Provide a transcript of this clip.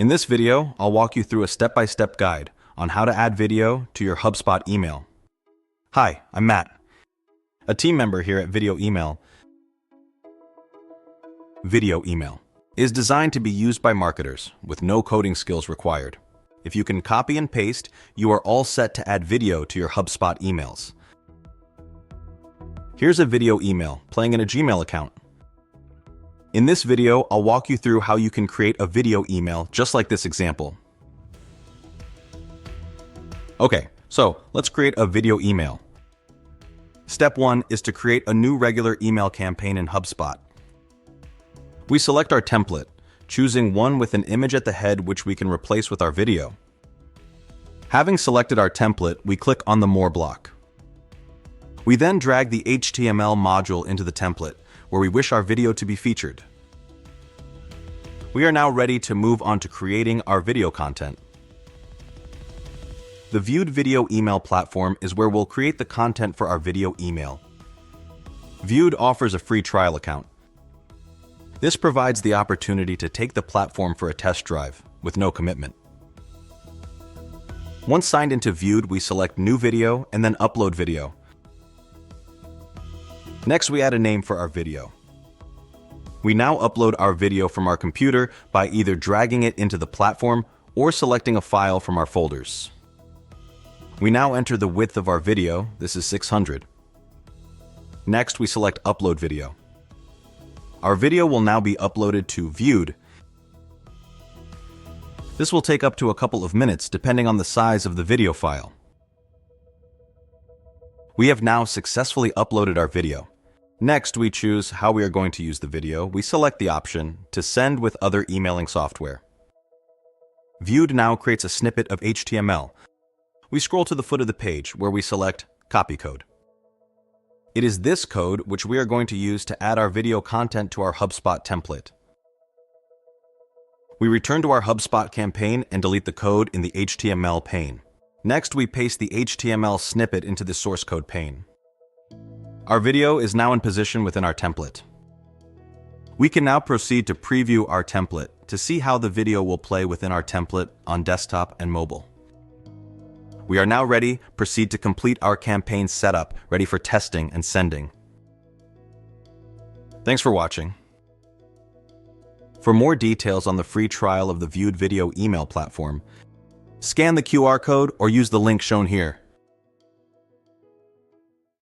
In this video, I'll walk you through a step-by-step guide on how to add video to your HubSpot email. Hi, I'm Matt, a team member here at Video Email. Video email is designed to be used by marketers with no coding skills required. If you can copy and paste, you are all set to add video to your HubSpot emails. Here's a video email playing in a Gmail account. In this video, I'll walk you through how you can create a video email just like this example. Okay, so let's create a video email. Step 1 is to create a new regular email campaign in HubSpot. We select our template, choosing one with an image at the head which we can replace with our video. Having selected our template, we click on the More block. We then drag the HTML module into the template, where we wish our video to be featured. We are now ready to move on to creating our video content. The Viewed Video Email platform is where we'll create the content for our video email. Viewed offers a free trial account. This provides the opportunity to take the platform for a test drive with no commitment. Once signed into Viewed, we select New Video and then Upload Video. Next, we add a name for our video. We now upload our video from our computer by either dragging it into the platform or selecting a file from our folders. We now enter the width of our video. This is 600. Next, we select Upload Video. Our video will now be uploaded to Viewed. This will take up to a couple of minutes depending on the size of the video file. We have now successfully uploaded our video. Next, we choose how we are going to use the video. We select the option to send with other emailing software. Viewed now creates a snippet of HTML. We scroll to the foot of the page where we select Copy Code. It is this code which we are going to use to add our video content to our HubSpot template. We return to our HubSpot campaign and delete the code in the HTML pane. Next, we paste the HTML snippet into the source code pane. Our video is now in position within our template. We can now proceed to preview our template to see how the video will play within our template on desktop and mobile. We are now ready. Proceed to complete our campaign setup, ready for testing and sending. Thanks for watching. For more details on the free trial of the Viewed Video Email platform, scan the QR code or use the link shown here.